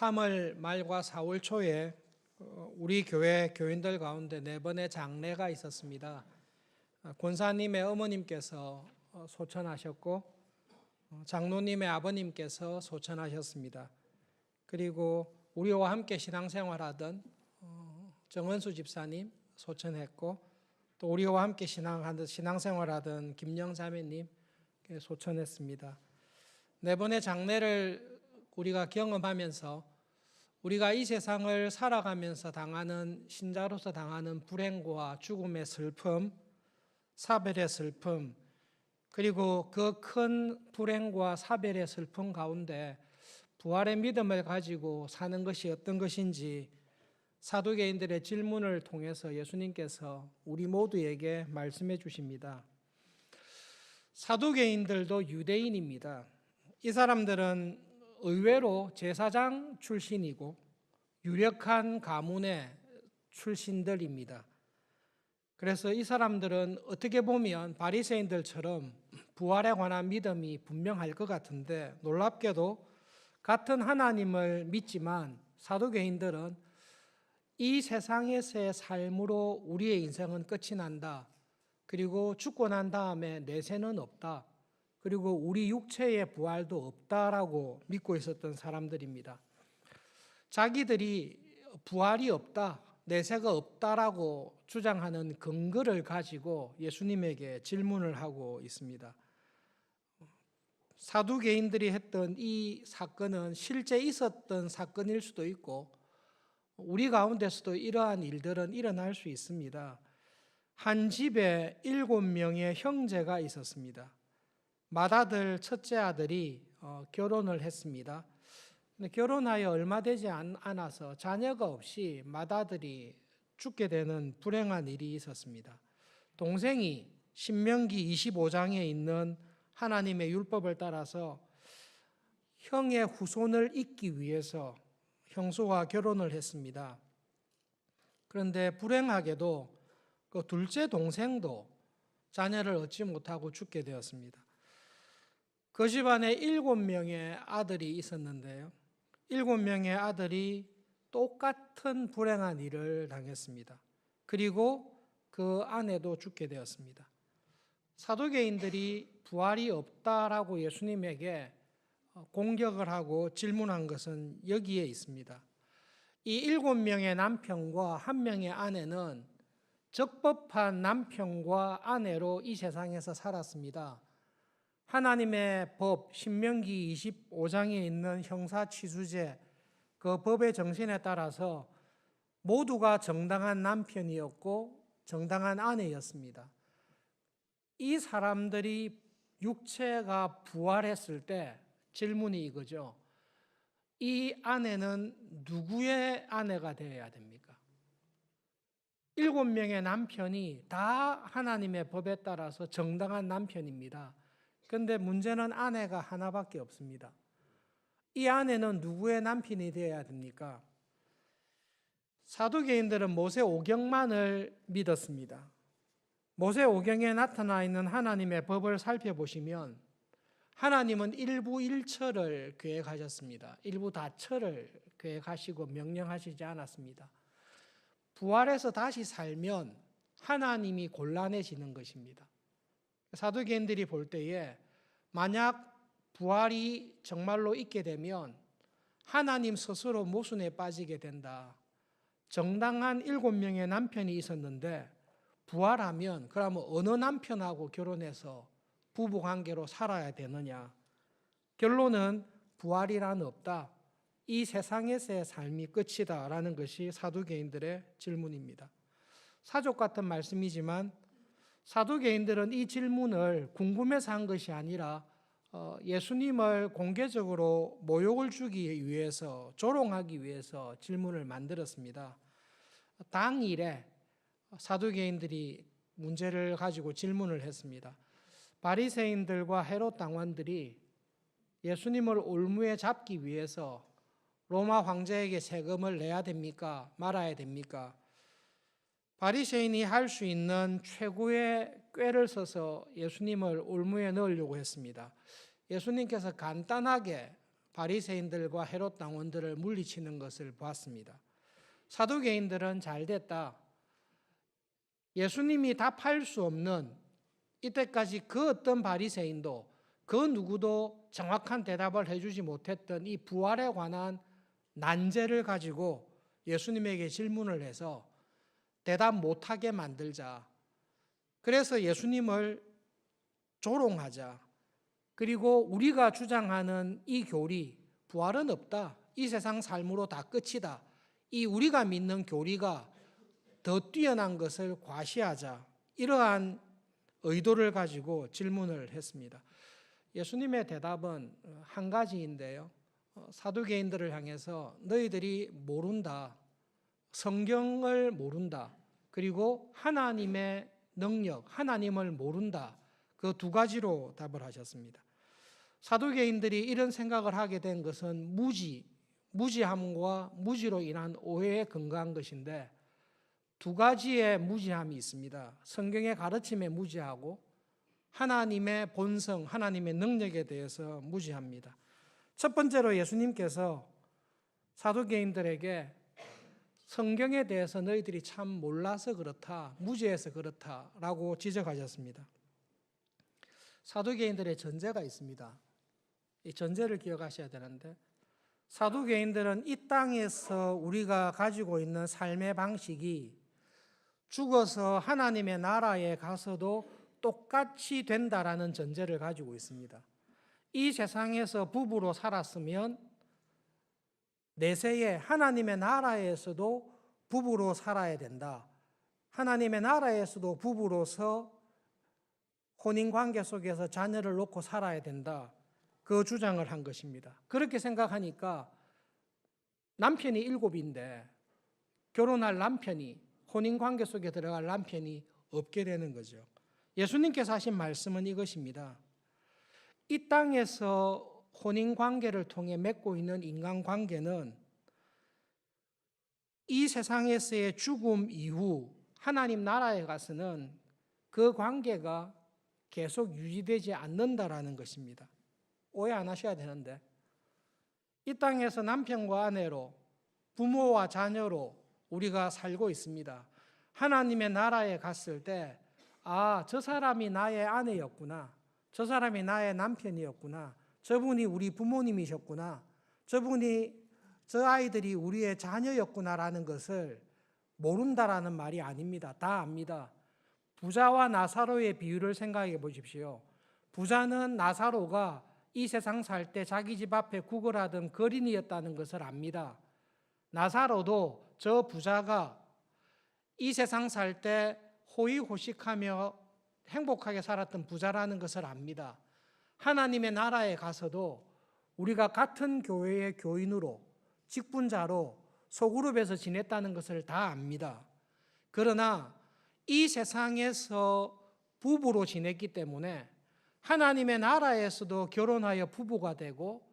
3월 말과 4월 초에 우리 교회 교인들 가운데 4번의 장례가 있었습니다. 권사님의 어머님께서 소천하셨고 장로님의 아버님께서 소천하셨습니다. 그리고 우리와 함께 신앙생활하던 정은수 집사님 소천했고, 또 우리와 함께 신앙생활하던 김영 자매님 소천했습니다. 4번의 장례를 우리가 경험하면서 우리가 이 세상을 살아가면서 당하는, 신자로서 당하는 불행과 죽음의 슬픔, 사별의 슬픔, 그리고 그 큰 불행과 사별의 슬픔 가운데 부활의 믿음을 가지고 사는 것이 어떤 것인지 사두개인들의 질문을 통해서 예수님께서 우리 모두에게 말씀해 주십니다. 사두개인들도 유대인입니다. 이 사람들은 의외로 제사장 출신이고 유력한 가문의 출신들입니다. 그래서 이 사람들은 어떻게 보면 바리새인들처럼 부활에 관한 믿음이 분명할 것 같은데, 놀랍게도 같은 하나님을 믿지만 사두개인들은 이 세상에서의 삶으로 우리의 인생은 끝이 난다, 그리고 죽고 난 다음에 내세는 없다, 그리고 우리 육체의 부활도 없다라고 믿고 있었던 사람들입니다. 자기들이 부활이 없다, 내세가 없다라고 주장하는 근거를 가지고 예수님에게 질문을 하고 있습니다. 사두개인들이 했던 이 사건은 실제 있었던 사건일 수도 있고 우리 가운데서도 이러한 일들은 일어날 수 있습니다. 한 집에 7명의 형제가 있었습니다. 맏아들 첫째 아들이 결혼을 했습니다. 근데 결혼하여 얼마 되지 않아서 자녀가 없이 맏아들이 죽게 되는 불행한 일이 있었습니다. 동생이 신명기 25장에 있는 하나님의 율법을 따라서 형의 후손을 잇기 위해서 형수와 결혼을 했습니다. 그런데 불행하게도 그 둘째 동생도 자녀를 얻지 못하고 죽게 되었습니다. 그 집안에 7명의 아들이 있었는데요, 7명의 아들이 똑같은 불행한 일을 당했습니다. 그리고 그 아내도 죽게 되었습니다. 사두개인들이 부활이 없다라고 예수님에게 공격을 하고 질문한 것은 여기에 있습니다. 이 7명의 남편과 1명의 아내는 적법한 남편과 아내로 이 세상에서 살았습니다. 하나님의 법, 신명기 25장에 있는 형사취수제, 그 법의 정신에 따라서 모두가 정당한 남편이었고 정당한 아내였습니다. 이 사람들이 육체가 부활했을 때 질문이 이거죠. 이 아내는 누구의 아내가 되어야 됩니까? 7명의 남편이 다 하나님의 법에 따라서 정당한 남편입니다. 그런데 문제는 아내가 하나밖에 없습니다. 이 아내는 누구의 남편이 되어야 됩니까? 사두개인들은 모세오경만을 믿었습니다. 모세오경에 나타나 있는 하나님의 법을 살펴보시면 하나님은 일부 일처를 계획하셨습니다. 일부 다처를 계획하시고 명령하시지 않았습니다. 부활해서 다시 살면 하나님이 곤란해지는 것입니다. 사두개인들이 볼 때에 만약 부활이 정말로 있게 되면 하나님 스스로 모순에 빠지게 된다. 정당한 7명의 남편이 있었는데 부활하면 그러면 어느 남편하고 결혼해서 부부관계로 살아야 되느냐? 결론은 부활이란 없다. 이 세상에서의 삶이 끝이다 라는 것이 사두개인들의 질문입니다. 사족 같은 말씀이지만 사두개인들은 이 질문을 궁금해서 한 것이 아니라 예수님을 공개적으로 모욕을 주기 위해서, 조롱하기 위해서 질문을 만들었습니다. 당일에 사두개인들이 문제를 가지고 질문을 했습니다. 바리새인들과 헤롯 당원들이 예수님을 올무에 잡기 위해서 로마 황제에게 세금을 내야 됩니까? 말아야 됩니까? 바리새인이 할 수 있는 최고의 꾀를 써서 예수님을 올무에 넣으려고 했습니다. 예수님께서 간단하게 바리새인들과 헤롯 당원들을 물리치는 것을 보았습니다. 사두개인들은 잘 됐다. 예수님이 답할 수 없는, 이때까지 그 어떤 바리새인도 그 누구도 정확한 대답을 해주지 못했던 이 부활에 관한 난제를 가지고 예수님에게 질문을 해서 대답 못하게 만들자. 그래서 예수님을 조롱하자. 그리고 우리가 주장하는 이 교리, 부활은 없다, 이 세상 삶으로 다 끝이다, 이 우리가 믿는 교리가 더 뛰어난 것을 과시하자, 이러한 의도를 가지고 질문을 했습니다. 예수님의 대답은 한 가지인데요, 사두개인들을 향해서 너희들이 모른다, 성경을 모른다, 그리고 하나님의 능력, 하나님을 모른다, 그 두 가지로 답을 하셨습니다. 사두개인들이 이런 생각을 하게 된 것은 무지함과 무지로 인한 오해에 근거한 것인데, 두 가지의 무지함이 있습니다. 성경의 가르침에 무지하고 하나님의 본성, 하나님의 능력에 대해서 무지합니다. 첫 번째로 예수님께서 사두개인들에게 성경에 대해서 너희들이 참 몰라서 그렇다, 무지해서 그렇다라고 지적하셨습니다. 사두개인들의 전제가 있습니다. 이 전제를 기억하셔야 되는데, 사두개인들은 이 땅에서 우리가 가지고 있는 삶의 방식이 죽어서 하나님의 나라에 가서도 똑같이 된다라는 전제를 가지고 있습니다. 이 세상에서 부부로 살았으면 내세에 하나님의 나라에서도 부부로 살아야 된다. 하나님의 나라에서도 부부로서 혼인관계 속에서 자녀를 놓고 살아야 된다. 그 주장을 한 것입니다. 그렇게 생각하니까 남편이 7인데 결혼할 남편이, 혼인관계 속에 들어갈 남편이 없게 되는 거죠. 예수님께서 하신 말씀은 이것입니다. 이 땅에서 혼인관계를 통해 맺고 있는 인간관계는 이 세상에서의 죽음 이후 하나님 나라에 가서는 그 관계가 계속 유지되지 않는다라는 것입니다. 오해 안 하셔야 되는데, 이 땅에서 남편과 아내로, 부모와 자녀로 우리가 살고 있습니다. 하나님의 나라에 갔을 때, 아, 저 사람이 나의 아내였구나, 저 사람이 나의 남편이었구나, 저분이 우리 부모님이셨구나, 저 아이들이 우리의 자녀였구나라는 것을 모른다라는 말이 아닙니다. 다 압니다. 부자와 나사로의 비유를 생각해 보십시오. 부자는 나사로가 이 세상 살 때 자기 집 앞에 구걸하던 거린이었다는 것을 압니다. 나사로도 저 부자가 이 세상 살 때 호의호식하며 행복하게 살았던 부자라는 것을 압니다. 하나님의 나라에 가서도 우리가 같은 교회의 교인으로, 직분자로 소그룹에서 지냈다는 것을 다 압니다. 그러나 이 세상에서 부부로 지냈기 때문에 하나님의 나라에서도 결혼하여 부부가 되고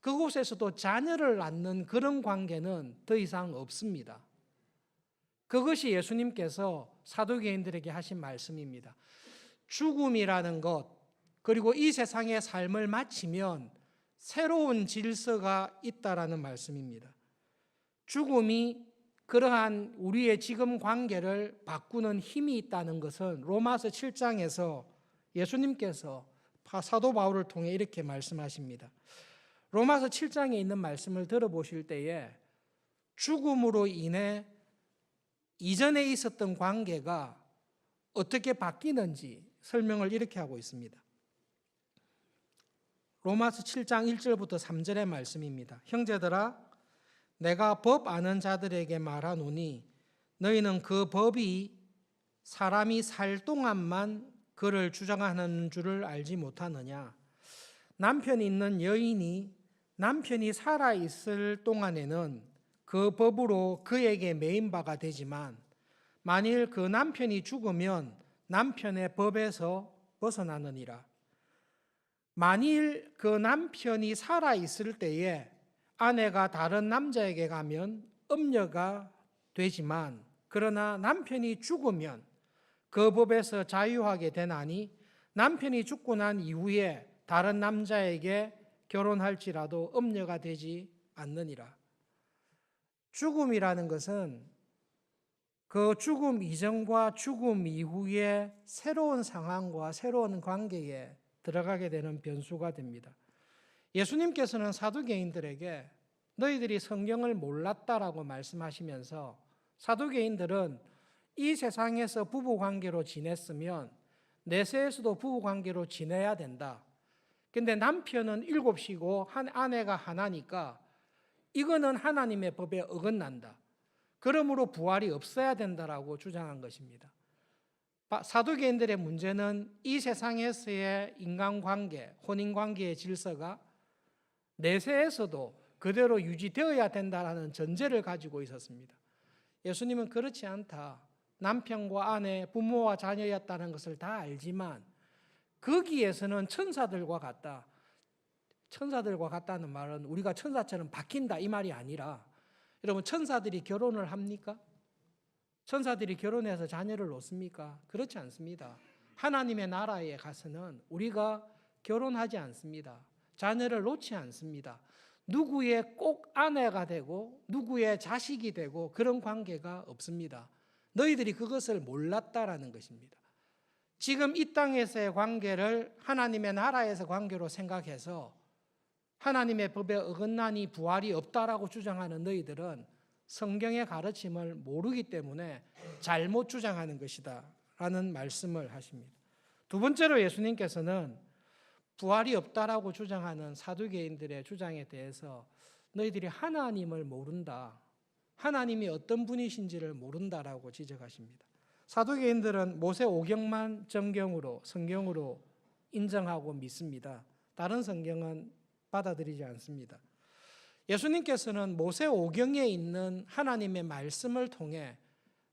그곳에서도 자녀를 낳는 그런 관계는 더 이상 없습니다. 그것이 예수님께서 사두개인들에게 하신 말씀입니다. 죽음이라는 것, 그리고 이 세상의 삶을 마치면 새로운 질서가 있다라는 말씀입니다. 죽음이 그러한 우리의 지금 관계를 바꾸는 힘이 있다는 것은 로마서 7장에서 예수님께서 사도 바울을 통해 이렇게 말씀하십니다. 로마서 7장에 있는 말씀을 들어보실 때에 죽음으로 인해 이전에 있었던 관계가 어떻게 바뀌는지 설명을 이렇게 하고 있습니다. 로마서 7장 1절부터 3절의 말씀입니다. 형제들아, 내가 법 아는 자들에게 말하노니 너희는 그 법이 사람이 살 동안만 그를 주장하는 줄을 알지 못하느냐. 남편이 있는 여인이 남편이 살아있을 동안에는 그 법으로 그에게 매인 바가 되지만 만일 그 남편이 죽으면 남편의 법에서 벗어나느니라. 만일 그 남편이 살아있을 때에 아내가 다른 남자에게 가면 음녀가 되지만 그러나 남편이 죽으면 그 법에서 자유하게 되나니 남편이 죽고 난 이후에 다른 남자에게 결혼할지라도 음녀가 되지 않느니라. 죽음이라는 것은 그 죽음 이전과 죽음 이후의 새로운 상황과 새로운 관계에 들어가게 되는 변수가 됩니다. 예수님께서는 사두개인들에게 너희들이 성경을 몰랐다라고 말씀하시면서 사두개인들은 이 세상에서 부부관계로 지냈으면 내세에서도 부부관계로 지내야 된다. 근데 남편은 7이고 아내가 하나니까 이거는 하나님의 법에 어긋난다. 그러므로 부활이 없어야 된다라고 주장한 것입니다. 사두개인들의 문제는 이 세상에서의 인간관계, 혼인관계의 질서가 내세에서도 그대로 유지되어야 된다는 전제를 가지고 있었습니다. 예수님은 그렇지 않다. 남편과 아내, 부모와 자녀였다는 것을 다 알지만 거기에서는 천사들과 같다. 천사들과 같다는 말은 우리가 천사처럼 바뀐다 이 말이 아니라, 여러분 천사들이 결혼을 합니까? 천사들이 결혼해서 자녀를 놓습니까? 그렇지 않습니다. 하나님의 나라에 가서는 우리가 결혼하지 않습니다. 자녀를 놓지 않습니다. 누구의 꼭 아내가 되고 누구의 자식이 되고 그런 관계가 없습니다. 너희들이 그것을 몰랐다라는 것입니다. 지금 이 땅에서의 관계를 하나님의 나라에서 관계로 생각해서 하나님의 법에 어긋나니 부활이 없다라고 주장하는 너희들은 성경의 가르침을 모르기 때문에 잘못 주장하는 것이다 라는 말씀을 하십니다. 두 번째로 예수님께서는 부활이 없다라고 주장하는 사두개인들의 주장에 대해서 너희들이 하나님을 모른다, 하나님이 어떤 분이신지를 모른다라고 지적하십니다. 사두개인들은 모세 오경만 성경으로 인정하고 믿습니다. 다른 성경은 받아들이지 않습니다. 예수님께서는 모세 오경에 있는 하나님의 말씀을 통해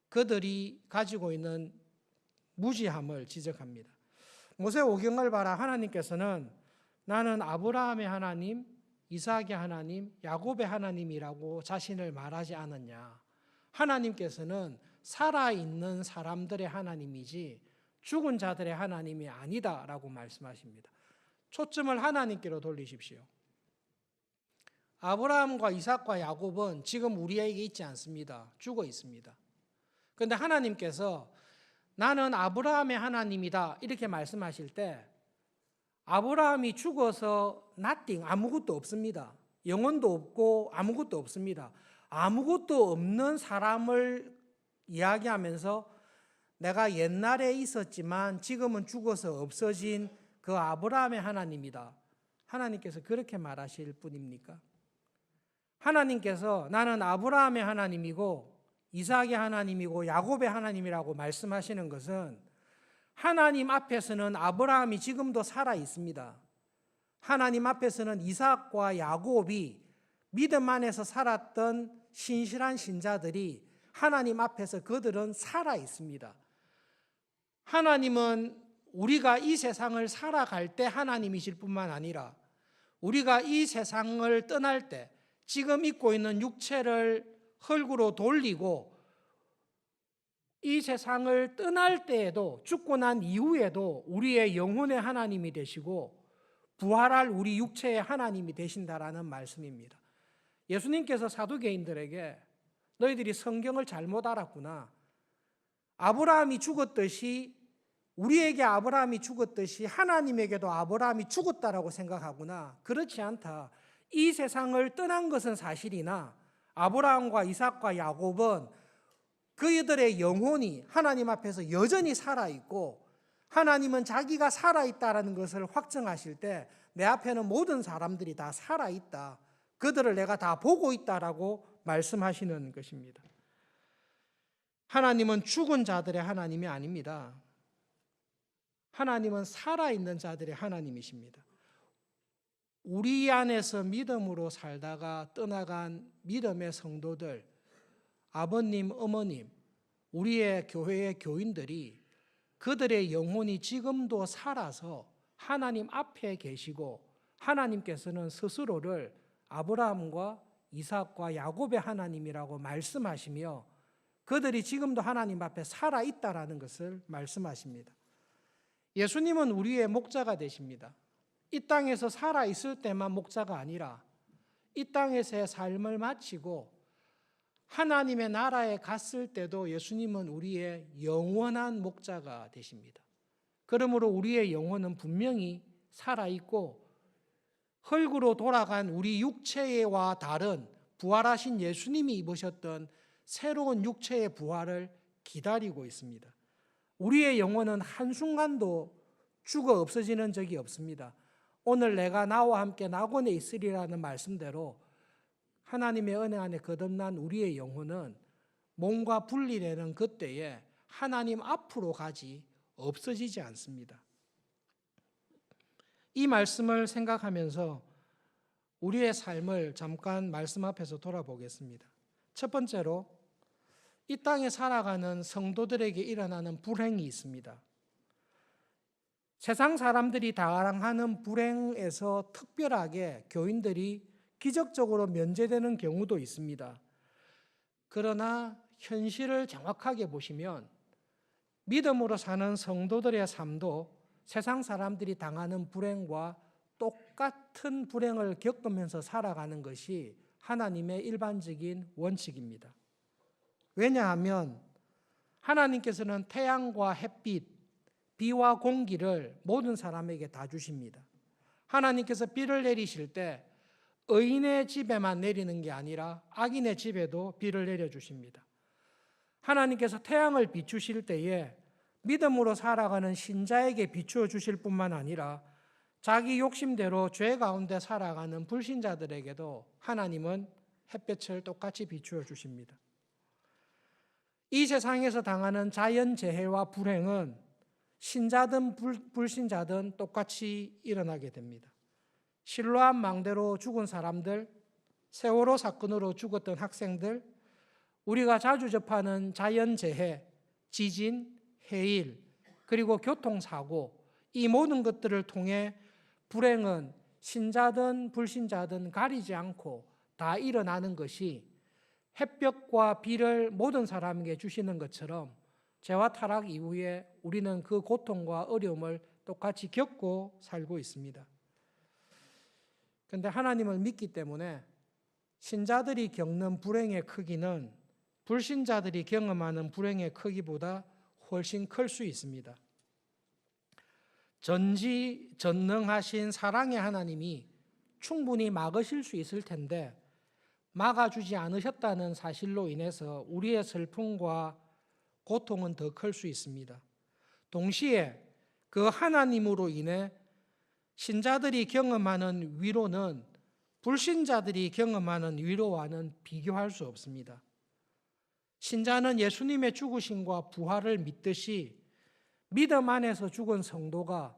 그들이 가지고 있는 무지함을 지적합니다. 모세 오경을 봐라. 하나님께서는 나는 아브라함의 하나님, 이삭의 하나님, 야곱의 하나님이라고 자신을 말하지 않았냐. 하나님께서는 살아있는 사람들의 하나님이지 죽은 자들의 하나님이 아니다라고 말씀하십니다. 초점을 하나님께로 돌리십시오. 아브라함과 이삭과 야곱은 지금 우리에게 있지 않습니다. 죽어 있습니다. 그런데 하나님께서 나는 아브라함의 하나님이다 이렇게 말씀하실 때 아브라함이 죽어서 nothing, 아무것도 없습니다. 영혼도 없고 아무것도 없습니다. 아무것도 없는 사람을 이야기하면서 내가 옛날에 있었지만 지금은 죽어서 없어진 그 아브라함의 하나님이다. 하나님께서 그렇게 말하실 분입니까? 하나님께서 나는 아브라함의 하나님이고 이삭의 하나님이고 야곱의 하나님이라고 말씀하시는 것은 하나님 앞에서는 아브라함이 지금도 살아 있습니다. 하나님 앞에서는 이삭과 야곱이 믿음 안에서 살았던 신실한 신자들이 하나님 앞에서 그들은 살아 있습니다. 하나님은 우리가 이 세상을 살아갈 때 하나님이실 뿐만 아니라 우리가 이 세상을 떠날 때 지금 입고 있는 육체를 흙으로 돌리고 이 세상을 떠날 때에도 죽고 난 이후에도 우리의 영혼의 하나님이 되시고 부활할 우리 육체의 하나님이 되신다라는 말씀입니다. 예수님께서 사두개인들에게 너희들이 성경을 잘못 알았구나. 아브라함이 죽었듯이 우리에게 아브라함이 죽었듯이 하나님에게도 아브라함이 죽었다라고 생각하구나. 그렇지 않다. 이 세상을 떠난 것은 사실이나 아브라함과 이삭과 야곱은 그들의 영혼이 하나님 앞에서 여전히 살아있고 하나님은 자기가 살아있다라는 것을 확증하실 때 내 앞에는 모든 사람들이 다 살아있다. 그들을 내가 다 보고 있다라고 말씀하시는 것입니다. 하나님은 죽은 자들의 하나님이 아닙니다. 하나님은 살아있는 자들의 하나님이십니다. 우리 안에서 믿음으로 살다가 떠나간 믿음의 성도들, 아버님, 어머님, 우리의 교회의 교인들이 그들의 영혼이 지금도 살아서 하나님 앞에 계시고 하나님께서는 스스로를 아브라함과 이삭과 야곱의 하나님이라고 말씀하시며 그들이 지금도 하나님 앞에 살아있다라는 것을 말씀하십니다. 예수님은 우리의 목자가 되십니다. 이 땅에서 살아 있을 때만 목자가 아니라 이 땅에서의 삶을 마치고 하나님의 나라에 갔을 때도 예수님은 우리의 영원한 목자가 되십니다. 그러므로 우리의 영혼은 분명히 살아있고 흙으로 돌아간 우리 육체와 다른 부활하신 예수님이 입으셨던 새로운 육체의 부활을 기다리고 있습니다. 우리의 영혼은 한순간도 죽어 없어지는 적이 없습니다. 오늘 내가 나와 함께 낙원에 있으리라는 말씀대로 하나님의 은혜 안에 거듭난 우리의 영혼은 몸과 분리되는 그때에 하나님 앞으로 가지 없어지지 않습니다. 이 말씀을 생각하면서 우리의 삶을 잠깐 말씀 앞에서 돌아보겠습니다. 첫 번째로 이 땅에 살아가는 성도들에게 일어나는 불행이 있습니다. 세상 사람들이 당하는 불행에서 특별하게 교인들이 기적적으로 면제되는 경우도 있습니다. 그러나 현실을 정확하게 보시면 믿음으로 사는 성도들의 삶도 세상 사람들이 당하는 불행과 똑같은 불행을 겪으면서 살아가는 것이 하나님의 일반적인 원칙입니다. 왜냐하면 하나님께서는 태양과 햇빛, 비와 공기를 모든 사람에게 다 주십니다. 하나님께서 비를 내리실 때 의인의 집에만 내리는 게 아니라 악인의 집에도 비를 내려주십니다. 하나님께서 태양을 비추실 때에 믿음으로 살아가는 신자에게 비추어 주실 뿐만 아니라 자기 욕심대로 죄 가운데 살아가는 불신자들에게도 하나님은 햇볕을 똑같이 비추어 주십니다. 이 세상에서 당하는 자연재해와 불행은 신자든 불신자든 똑같이 일어나게 됩니다. 실로암 망대로 죽은 사람들, 세월호 사건으로 죽었던 학생들, 우리가 자주 접하는 자연재해, 지진, 해일, 그리고 교통사고, 이 모든 것들을 통해 불행은 신자든 불신자든 가리지 않고 다 일어나는 것이 햇볕과 비를 모든 사람에게 주시는 것처럼 죄와 타락 이후에 우리는 그 고통과 어려움을 똑같이 겪고 살고 있습니다. 그런데 하나님을 믿기 때문에 신자들이 겪는 불행의 크기는 불신자들이 경험하는 불행의 크기보다 훨씬 클 수 있습니다. 전지전능하신 사랑의 하나님이 충분히 막으실 수 있을 텐데 막아주지 않으셨다는 사실로 인해서 우리의 슬픔과 고통은 더 클 수 있습니다. 동시에 그 하나님으로 인해 신자들이 경험하는 위로는 불신자들이 경험하는 위로와는 비교할 수 없습니다. 신자는 예수님의 죽으심과 부활을 믿듯이 믿음 안에서 죽은 성도가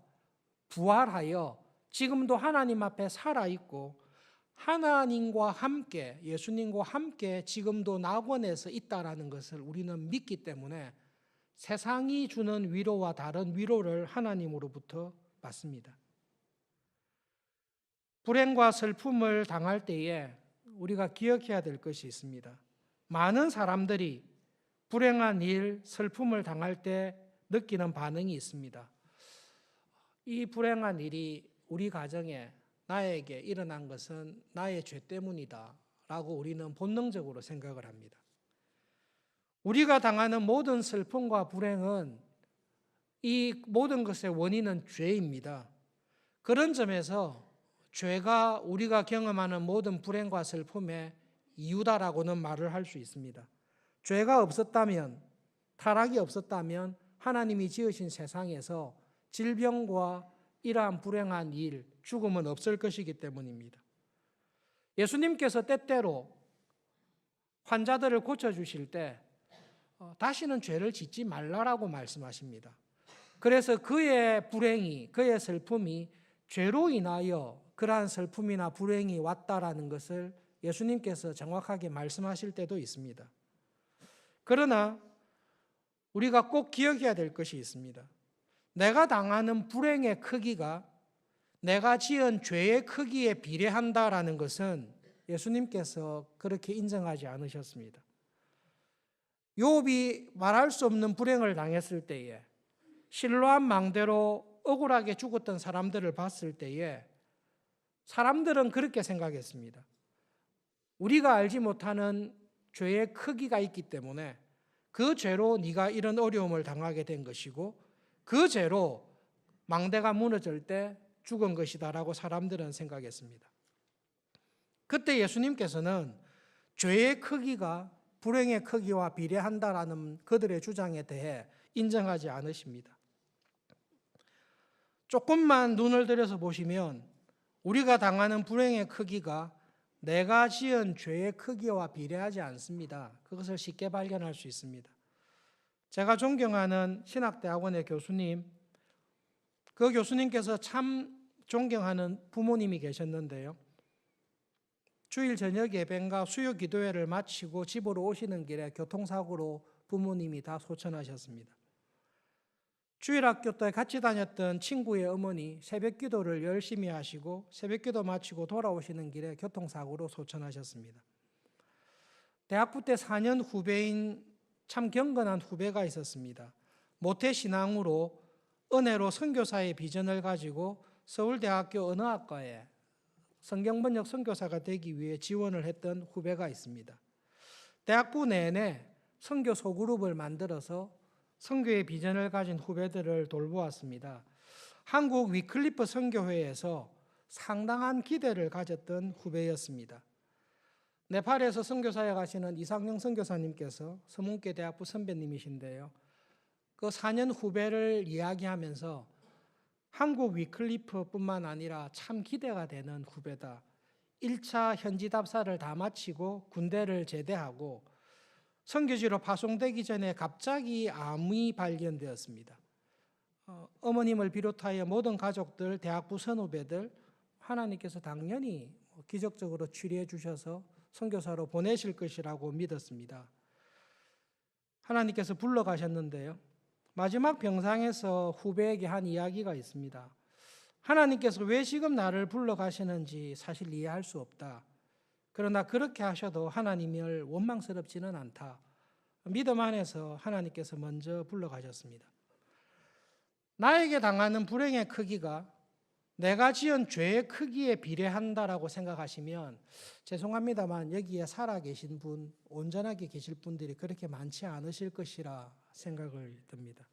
부활하여 지금도 하나님 앞에 살아있고 하나님과 함께, 예수님과 함께 지금도 낙원에서 있다라는 것을 우리는 믿기 때문에 세상이 주는 위로와 다른 위로를 하나님으로부터 받습니다. 불행과 슬픔을 당할 때에 우리가 기억해야 될 것이 있습니다. 많은 사람들이 불행한 일, 슬픔을 당할 때 느끼는 반응이 있습니다. 이 불행한 일이 우리 가정에 나에게 일어난 것은 나의 죄 때문이다 라고 우리는 본능적으로 생각을 합니다. 우리가 당하는 모든 슬픔과 불행은 이 모든 것의 원인은 죄입니다. 그런 점에서 죄가 우리가 경험하는 모든 불행과 슬픔의 이유다라고는 말을 할 수 있습니다. 죄가 없었다면, 타락이 없었다면 하나님이 지으신 세상에서 질병과 이러한 불행한 일, 죽음은 없을 것이기 때문입니다. 예수님께서 때때로 환자들을 고쳐주실 때 다시는 죄를 짓지 말라라고 말씀하십니다. 그래서 그의 불행이, 그의 슬픔이 죄로 인하여 그러한 슬픔이나 불행이 왔다라는 것을 예수님께서 정확하게 말씀하실 때도 있습니다. 그러나 우리가 꼭 기억해야 될 것이 있습니다. 내가 당하는 불행의 크기가 내가 지은 죄의 크기에 비례한다라는 것은 예수님께서 그렇게 인정하지 않으셨습니다. 욥이 말할 수 없는 불행을 당했을 때에 실로암 망대로 억울하게 죽었던 사람들을 봤을 때에 사람들은 그렇게 생각했습니다. 우리가 알지 못하는 죄의 크기가 있기 때문에 그 죄로 네가 이런 어려움을 당하게 된 것이고 그 죄로 망대가 무너질 때 죽은 것이다라고 사람들은 생각했습니다. 그때 예수님께서는 죄의 크기가 불행의 크기와 비례한다라는 그들의 주장에 대해 인정하지 않으십니다. 조금만 눈을 들여서 보시면 우리가 당하는 불행의 크기가 내가 지은 죄의 크기와 비례하지 않습니다. 그것을 쉽게 발견할 수 있습니다. 제가 존경하는 신학대학원의 교수님, 그 교수님께서 참 존경하는 부모님이 계셨는데요. 주일 저녁 예배인가 수요 기도회를 마치고 집으로 오시는 길에 교통사고로 부모님이 다 소천하셨습니다. 주일학교 때 같이 다녔던 친구의 어머니 새벽 기도를 열심히 하시고 새벽 기도 마치고 돌아오시는 길에 교통사고로 소천하셨습니다. 대학부 때 4년 후배인 참 경건한 후배가 있었습니다. 모태신앙으로 은혜로 선교사의 비전을 가지고 서울대학교 언어학과에 성경번역 선교사가 되기 위해 지원을 했던 후배가 있습니다. 대학부 내내 선교 소그룹을 만들어서 선교의 비전을 가진 후배들을 돌보았습니다. 한국 위클리프 선교회에서 상당한 기대를 가졌던 후배였습니다. 네팔에서 선교사에 가시는 이상영 선교사님께서 서문계 대학부 선배님이신데요. 그 4년 후배를 이야기하면서 한국 위클리프뿐만 아니라 참 기대가 되는 후배다. 1차 현지 답사를 다 마치고 군대를 제대하고 선교지로 파송되기 전에 갑자기 암이 발견되었습니다. 어머님을 비롯하여 모든 가족들, 대학부 선후배들 하나님께서 당연히 기적적으로 치료해 주셔서 선교사로 보내실 것이라고 믿었습니다. 하나님께서 불러가셨는데요. 마지막 병상에서 후배에게 한 이야기가 있습니다. 하나님께서 왜 지금 나를 불러가시는지 사실 이해할 수 없다. 그러나 그렇게 하셔도 하나님을 원망스럽지는 않다. 믿음 안에서 하나님께서 먼저 불러가셨습니다. 나에게 당하는 불행의 크기가 내가 지은 죄의 크기에 비례한다라고 생각하시면 죄송합니다만 여기에 살아계신 분, 온전하게 계실 분들이 그렇게 많지 않으실 것이라 생각을 듭니다.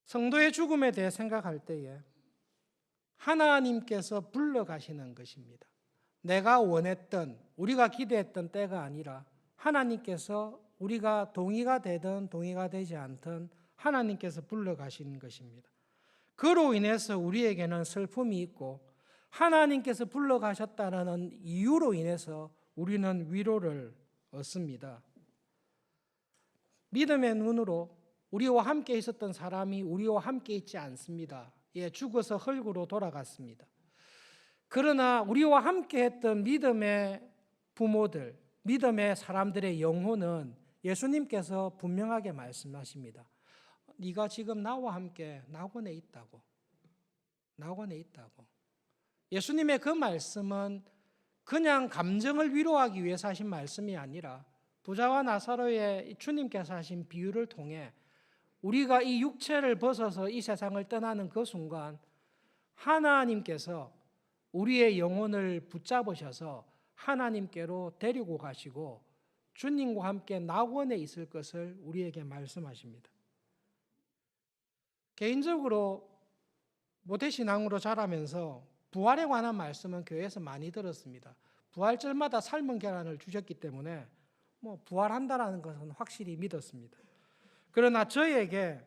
성도의 죽음에 대해 생각할 때에 하나님께서 불러가시는 것입니다. 내가 원했던, 우리가 기대했던 때가 아니라 하나님께서 우리가 동의가 되든 동의가 되지 않든 하나님께서 불러가신 것입니다. 그로 인해서 우리에게는 슬픔이 있고 하나님께서 불러가셨다는 이유로 인해서 우리는 위로를 얻습니다. 믿음의 눈으로 우리와 함께 있었던 사람이 우리와 함께 있지 않습니다. 죽어서 흙으로 돌아갔습니다. 그러나 우리와 함께 했던 믿음의 부모들, 믿음의 사람들의 영혼은 예수님께서 분명하게 말씀하십니다. 네가 지금 나와 함께 낙원에 있다고. 낙원에 있다고. 예수님의 그 말씀은 그냥 감정을 위로하기 위해서 하신 말씀이 아니라 부자와 나사로의 주님께서 하신 비유를 통해 우리가 이 육체를 벗어서 이 세상을 떠나는 그 순간 하나님께서 우리의 영혼을 붙잡으셔서 하나님께로 데리고 가시고 주님과 함께 낙원에 있을 것을 우리에게 말씀하십니다. 개인적으로 모태신앙으로 자라면서 부활에 관한 말씀은 교회에서 많이 들었습니다. 부활절마다 삶은 계란을 주셨기 때문에 부활한다라는 것은 확실히 믿었습니다. 그러나 저에게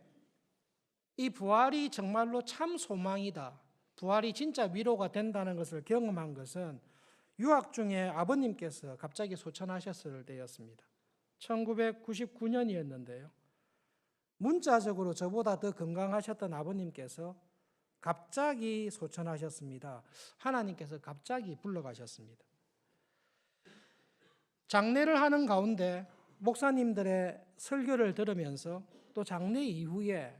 이 부활이 정말로 참 소망이다. 부활이 진짜 위로가 된다는 것을 경험한 것은 유학 중에 아버님께서 갑자기 소천하셨을 때였습니다. 1999년이었는데요. 문자적으로 저보다 더 건강하셨던 아버님께서 갑자기 소천하셨습니다. 하나님께서 갑자기 불러가셨습니다. 장례를 하는 가운데 목사님들의 설교를 들으면서 또 장례 이후에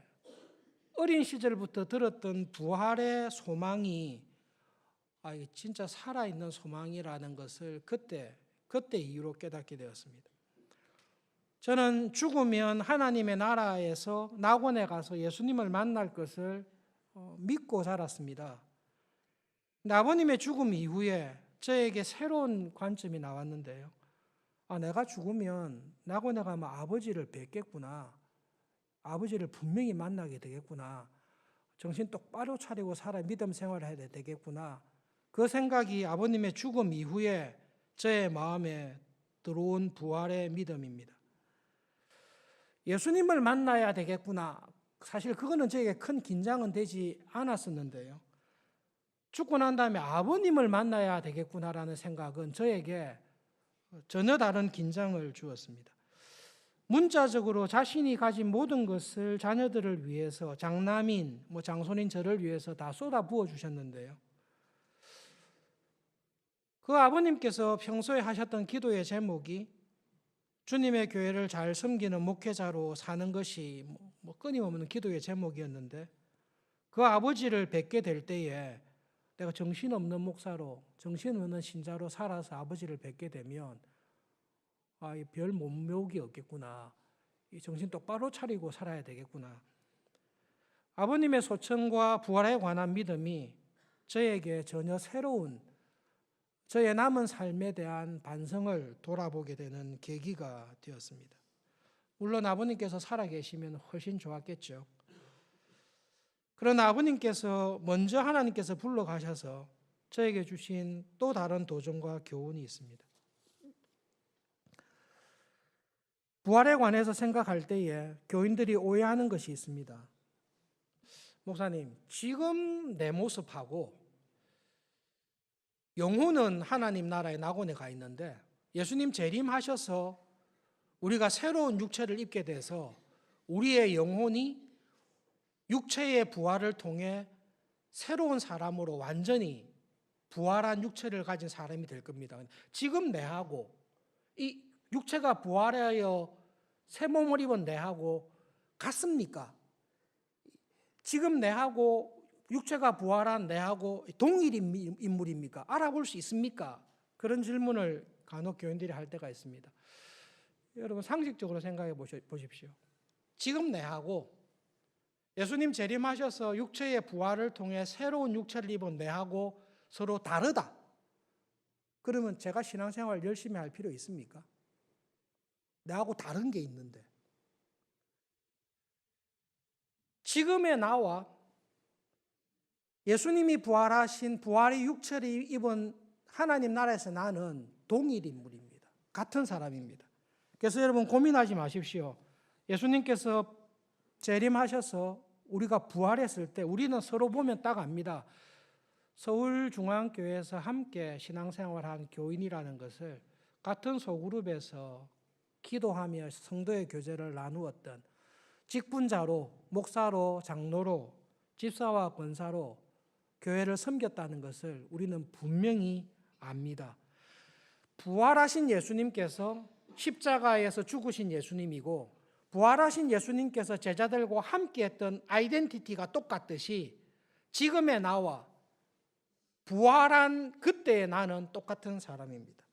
어린 시절부터 들었던 부활의 소망이 진짜 살아있는 소망이라는 것을 그때 이후로 깨닫게 되었습니다. 저는 죽으면 하나님의 나라에서 낙원에 가서 예수님을 만날 것을 믿고 자랐습니다. 근데 아버님의 죽음 이후에 저에게 새로운 관점이 나왔는데요. 내가 죽으면 낙원에 가면 아버지를 뵙겠구나. 아버지를 분명히 만나게 되겠구나. 정신 똑바로 차리고 살아 믿음 생활을 해야 되겠구나. 그 생각이 아버님의 죽음 이후에 저의 마음에 들어온 부활의 믿음입니다. 예수님을 만나야 되겠구나. 사실 그거는 저에게 큰 긴장은 되지 않았었는데요. 죽고 난 다음에 아버님을 만나야 되겠구나라는 생각은 저에게 전혀 다른 긴장을 주었습니다. 문자적으로 자신이 가진 모든 것을 자녀들을 위해서 장남인, 장손인 저를 위해서 다 쏟아 부어 주셨는데요. 그 아버님께서 평소에 하셨던 기도의 제목이 주님의 교회를 잘 섬기는 목회자로 사는 것이 끊임없는 기도의 제목이었는데, 그 아버지를 뵙게 될 때에 내가 정신없는 목사로, 정신없는 신자로 살아서 아버지를 뵙게 되면 별 몸묘기 없겠구나. 정신 똑바로 차리고 살아야 되겠구나. 아버님의 소천과 부활에 관한 믿음이 저에게 전혀 새로운 저의 남은 삶에 대한 반성을 돌아보게 되는 계기가 되었습니다. 물론 아버님께서 살아계시면 훨씬 좋았겠죠. 그러나 아버님께서 먼저 하나님께서 불러가셔서 저에게 주신 또 다른 도전과 교훈이 있습니다. 부활에 관해서 생각할 때에 교인들이 오해하는 것이 있습니다. 목사님, 지금 내 모습하고 영혼은 하나님 나라의 낙원에 가 있는데 예수님 재림하셔서 우리가 새로운 육체를 입게 돼서 우리의 영혼이 육체의 부활을 통해 새로운 사람으로 완전히 부활한 육체를 가진 사람이 될 겁니다. 지금 내하고 이 육체가 부활하여 새 몸을 입은 내하고 같습니까? 지금 내하고 육체가 부활한 내하고 동일 인물입니까? 알아볼 수 있습니까? 그런 질문을 간혹 교인들이 할 때가 있습니다. 여러분 상식적으로 생각해 보십시오. 지금 내하고 예수님 재림하셔서 육체의 부활을 통해 새로운 육체를 입은 내하고 서로 다르다. 그러면 제가 신앙생활 열심히 할 필요 있습니까? 내하고 다른 게 있는데. 지금의 나와 예수님이 부활하신 부활의 육체를 입은 하나님 나라에서 나는 동일 인물입니다. 같은 사람입니다. 그래서 여러분 고민하지 마십시오. 예수님께서 재림하셔서 우리가 부활했을 때 우리는 서로 보면 딱 압니다. 서울중앙교회에서 함께 신앙생활한 교인이라는 것을 같은 소그룹에서 기도하며 성도의 교제를 나누었던 직분자로, 목사로, 장로로, 집사와 권사로 교회를 섬겼다는 것을 우리는 분명히 압니다. 부활하신 예수님께서 십자가에서 죽으신 예수님이고 부활하신 예수님께서 제자들과 함께했던 아이덴티티가 똑같듯이 지금의 나와 부활한 그때의 나는 똑같은 사람입니다.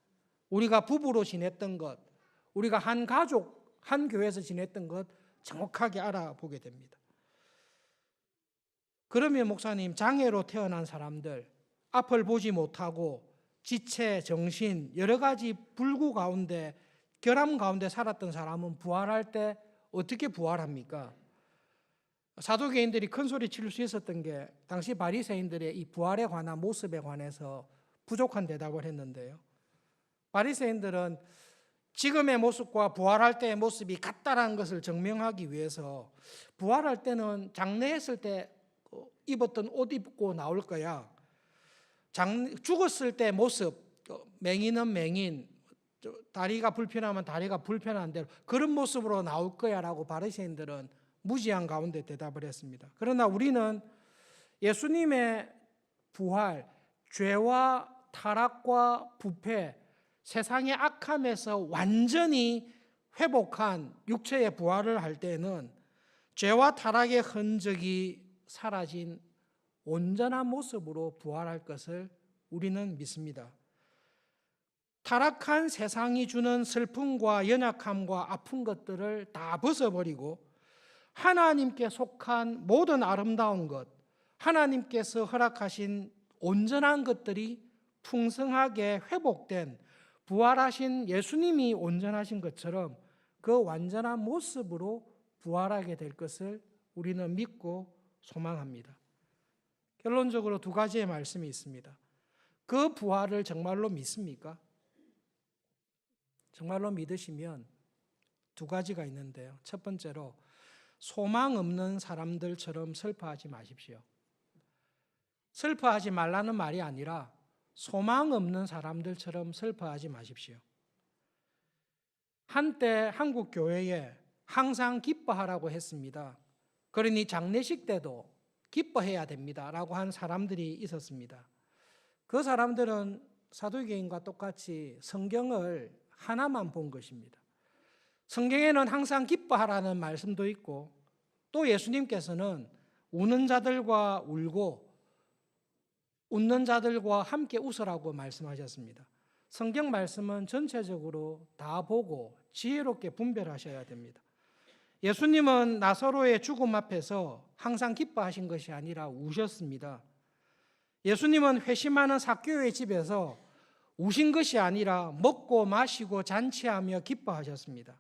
우리가 부부로 지냈던 것, 우리가 한 가족, 한 교회에서 지냈던 것 정확하게 알아보게 됩니다. 그러면 목사님, 장애로 태어난 사람들, 앞을 보지 못하고 지체, 정신, 여러 가지 불구 가운데, 결함 가운데 살았던 사람은 부활할 때 어떻게 부활합니까? 사도계인들이 큰 소리 칠 수 있었던 게 당시 바리새인들의 이 부활에 관한 모습에 관해서 부족한 대답을 했는데요. 바리새인들은 지금의 모습과 부활할 때의 모습이 같다라는 것을 증명하기 위해서 부활할 때는 장례했을 때 입었던 옷 입고 나올 거야. 죽었을 때 모습, 맹인은 맹인, 다리가 불편하면 다리가 불편한 대로 그런 모습으로 나올 거야라고 바리새인들은 무지한 가운데 대답을 했습니다. 그러나 우리는 예수님의 부활, 죄와 타락과 부패, 세상의 악함에서 완전히 회복한 육체의 부활을 할 때는 죄와 타락의 흔적이 사라진 온전한 모습으로 부활할 것을 우리는 믿습니다. 타락한 세상이 주는 슬픔과 연약함과 아픈 것들을 다 벗어버리고 하나님께 속한 모든 아름다운 것, 하나님께서 허락하신 온전한 것들이 풍성하게 회복된 부활하신 예수님이 온전하신 것처럼 그 완전한 모습으로 부활하게 될 것을 우리는 믿고 소망합니다. 결론적으로 두 가지의 말씀이 있습니다. 그 부활을 정말로 믿습니까? 정말로 믿으시면 두 가지가 있는데요. 첫 번째로 소망 없는 사람들처럼 슬퍼하지 마십시오. 슬퍼하지 말라는 말이 아니라 소망 없는 사람들처럼 슬퍼하지 마십시오. 한때 한국 교회에 항상 기뻐하라고 했습니다. 그러니 장례식 때도 기뻐해야 됩니다라고 한 사람들이 있었습니다. 그 사람들은 사도계인과 똑같이 성경을 하나만 본 것입니다. 성경에는 항상 기뻐하라는 말씀도 있고 또 예수님께서는 우는 자들과 울고 웃는 자들과 함께 웃으라고 말씀하셨습니다. 성경 말씀은 전체적으로 다 보고 지혜롭게 분별하셔야 됩니다. 예수님은 나사로의 죽음 앞에서 항상 기뻐하신 것이 아니라 우셨습니다. 예수님은 회심하는 삭개오의 집에서 우신 것이 아니라 먹고 마시고 잔치하며 기뻐하셨습니다.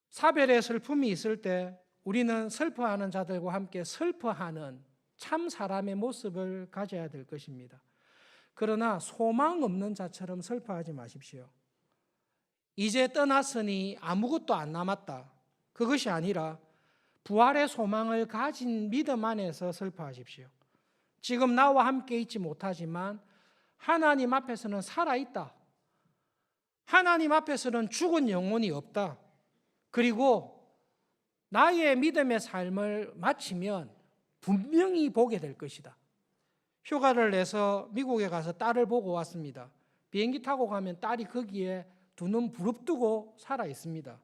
사별의 슬픔이 있을 때 우리는 슬퍼하는 자들과 함께 슬퍼하는 참 사람의 모습을 가져야 될 것입니다. 그러나 소망 없는 자처럼 슬퍼하지 마십시오. 이제 떠났으니 아무것도 안 남았다. 그것이 아니라 부활의 소망을 가진 믿음 안에서 슬퍼하십시오. 지금 나와 함께 있지 못하지만 하나님 앞에서는 살아있다. 하나님 앞에서는 죽은 영혼이 없다. 그리고 나의 믿음의 삶을 마치면 분명히 보게 될 것이다. 휴가를 내서 미국에 가서 딸을 보고 왔습니다. 비행기 타고 가면 딸이 거기에 두 눈 부릅뜨고 살아 있습니다.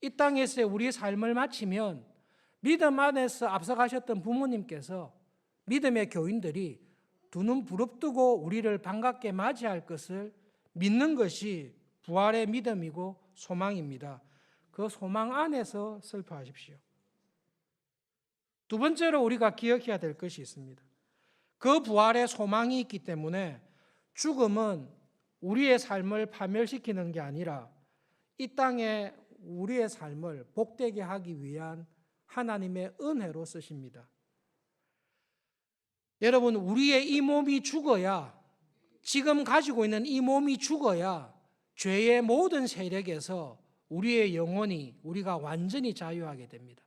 이 땅에서 우리의 삶을 마치면 믿음 안에서 앞서가셨던 부모님께서 믿음의 교인들이 두 눈 부릅뜨고 우리를 반갑게 맞이할 것을 믿는 것이 부활의 믿음이고 소망입니다. 그 소망 안에서 슬퍼하십시오. 두 번째로 우리가 기억해야 될 것이 있습니다. 그 부활의 소망이 있기 때문에 죽음은 우리의 삶을 파멸시키는 게 아니라 이 땅에 우리의 삶을 복되게 하기 위한 하나님의 은혜로 쓰십니다. 여러분, 우리의 이 몸이 죽어야, 지금 가지고 있는 이 몸이 죽어야 죄의 모든 세력에서 우리의 영혼이, 우리가 완전히 자유하게 됩니다.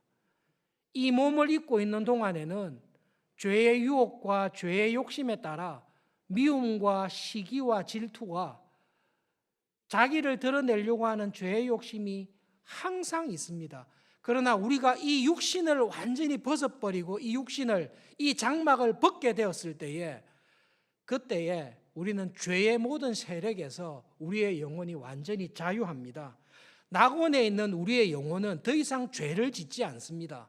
이 몸을 입고 있는 동안에는 죄의 유혹과 죄의 욕심에 따라 미움과 시기와 질투와 자기를 드러내려고 하는 죄의 욕심이 항상 있습니다. 그러나 우리가 이 육신을 완전히 벗어버리고 이 육신을, 이 장막을 벗게 되었을 때에, 그때에 우리는 죄의 모든 세력에서 우리의 영혼이 완전히 자유합니다. 낙원에 있는 우리의 영혼은 더 이상 죄를 짓지 않습니다.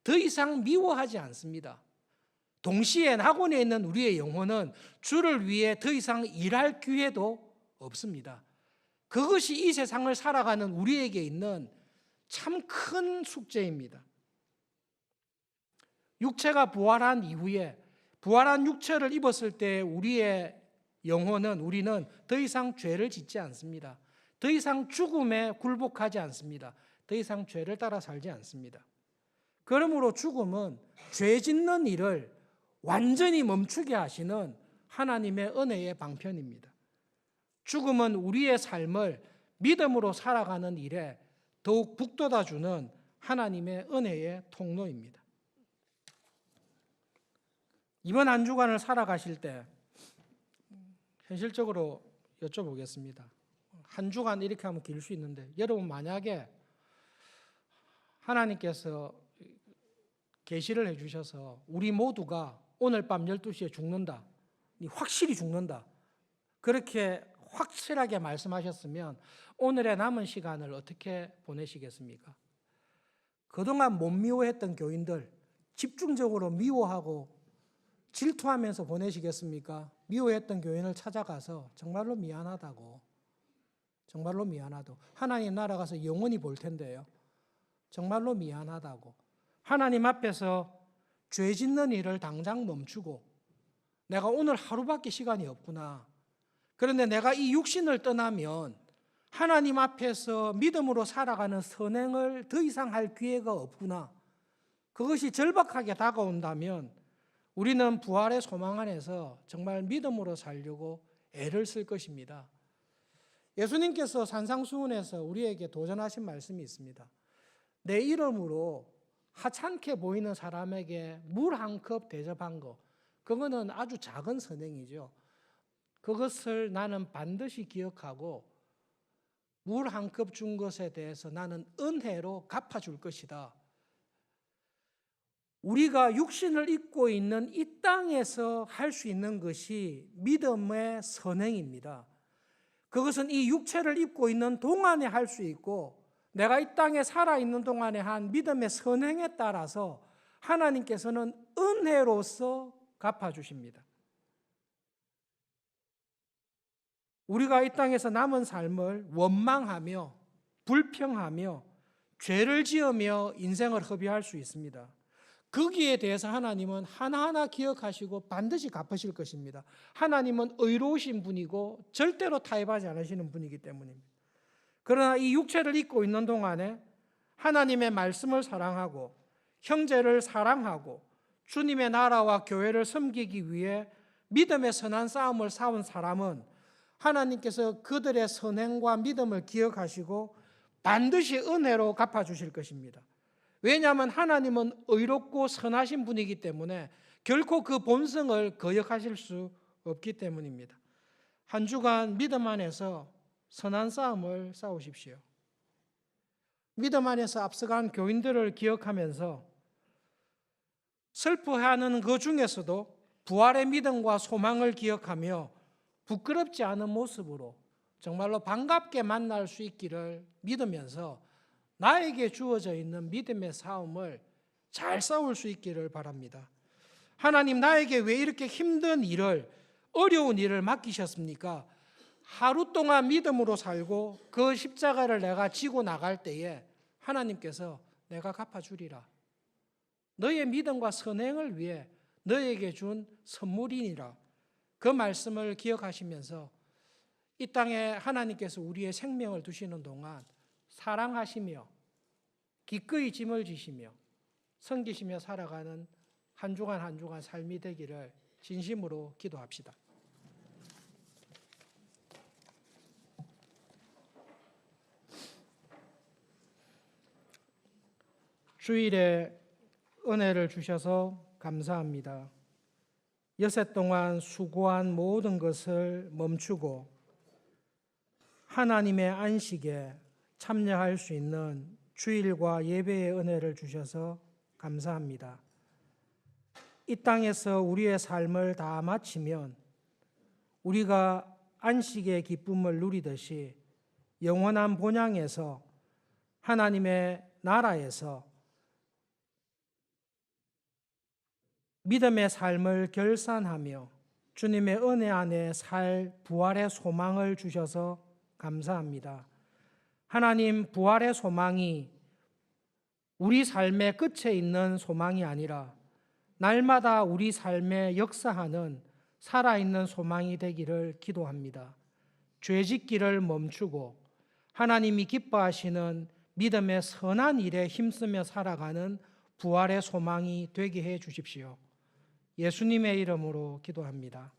더 이상 미워하지 않습니다. 동시에 낙원에 있는 우리의 영혼은 주를 위해 더 이상 일할 기회도 없습니다. 그것이 이 세상을 살아가는 우리에게 있는 참 큰 숙제입니다. 육체가 부활한 이후에, 부활한 육체를 입었을 때 우리의 영혼은, 우리는 더 이상 죄를 짓지 않습니다. 더 이상 죽음에 굴복하지 않습니다. 더 이상 죄를 따라 살지 않습니다. 그러므로 죽음은 죄 짓는 일을 완전히 멈추게 하시는 하나님의 은혜의 방편입니다. 죽음은 우리의 삶을 믿음으로 살아가는 일에 더욱 북돋아주는 하나님의 은혜의 통로입니다. 이번 한 주간을 살아가실 때 현실적으로 여쭤보겠습니다. 한 주간 이렇게 하면 길 수 있는데, 여러분 만약에 하나님께서 계시를 해주셔서 우리 모두가 오늘 밤 12시에 죽는다, 확실히 죽는다, 그렇게 확실하게 말씀하셨으면 오늘의 남은 시간을 어떻게 보내시겠습니까? 그동안 못 미워했던 교인들 집중적으로 미워하고 질투하면서 보내시겠습니까? 미워했던 교인을 찾아가서 정말로 미안하다고, 정말로 미안하다고, 하나님 나라 가서 영원히 볼 텐데요, 정말로 미안하다고, 하나님 앞에서 죄 짓는 일을 당장 멈추고, 내가 오늘 하루밖에 시간이 없구나, 그런데 내가 이 육신을 떠나면 하나님 앞에서 믿음으로 살아가는 선행을 더 이상 할 기회가 없구나, 그것이 절박하게 다가온다면 우리는 부활의 소망 안에서 정말 믿음으로 살려고 애를 쓸 것입니다. 예수님께서 산상수훈에서 우리에게 도전하신 말씀이 있습니다. 내 이름으로 하찮게 보이는 사람에게 물 한 컵 대접한 거, 그거는 아주 작은 선행이죠. 그것을 나는 반드시 기억하고 물 한 컵 준 것에 대해서 나는 은혜로 갚아줄 것이다. 우리가 육신을 입고 있는 이 땅에서 할 수 있는 것이 믿음의 선행입니다. 그것은 이 육체를 입고 있는 동안에 할 수 있고, 내가 이 땅에 살아있는 동안에 한 믿음의 선행에 따라서 하나님께서는 은혜로서 갚아주십니다. 우리가 이 땅에서 남은 삶을 원망하며 불평하며 죄를 지으며 인생을 허비할 수 있습니다. 거기에 대해서 하나님은 하나하나 기억하시고 반드시 갚으실 것입니다. 하나님은 의로우신 분이고 절대로 타협하지 않으시는 분이기 때문입니다. 그러나 이 육체를 입고 있는 동안에 하나님의 말씀을 사랑하고 형제를 사랑하고 주님의 나라와 교회를 섬기기 위해 믿음의 선한 싸움을 싸운 사람은 하나님께서 그들의 선행과 믿음을 기억하시고 반드시 은혜로 갚아주실 것입니다. 왜냐하면 하나님은 의롭고 선하신 분이기 때문에 결코 그 본성을 거역하실 수 없기 때문입니다. 한 주간 믿음 안에서 선한 싸움을 싸우십시오. 믿음 안에서 앞서간 교인들을 기억하면서 슬퍼하는 그 중에서도 부활의 믿음과 소망을 기억하며 부끄럽지 않은 모습으로 정말로 반갑게 만날 수 있기를 믿으면서 나에게 주어져 있는 믿음의 싸움을 잘 싸울 수 있기를 바랍니다. 하나님, 나에게 왜 이렇게 힘든 일을, 어려운 일을 맡기셨습니까? 하루 동안 믿음으로 살고 그 십자가를 내가 지고 나갈 때에 하나님께서 내가 갚아주리라. 너의 믿음과 선행을 위해 너에게 준 선물이니라. 그 말씀을 기억하시면서 이 땅에 하나님께서 우리의 생명을 두시는 동안 사랑하시며 기꺼이 짐을 지시며 섬기시며 살아가는 한 주간 한 주간 삶이 되기를 진심으로 기도합시다. 주일에 은혜를 주셔서 감사합니다. 여섯 동안 수고한 모든 것을 멈추고 하나님의 안식에 참여할 수 있는 주일과 예배의 은혜를 주셔서 감사합니다. 이 땅에서 우리의 삶을 다 마치면 우리가 안식의 기쁨을 누리듯이 영원한 본향에서 하나님의 나라에서 믿음의 삶을 결산하며 주님의 은혜 안에 살 부활의 소망을 주셔서 감사합니다. 하나님, 부활의 소망이 우리 삶의 끝에 있는 소망이 아니라 날마다 우리 삶에 역사하는 살아있는 소망이 되기를 기도합니다. 죄짓기를 멈추고 하나님이 기뻐하시는 믿음의 선한 일에 힘쓰며 살아가는 부활의 소망이 되게 해 주십시오. 예수님의 이름으로 기도합니다.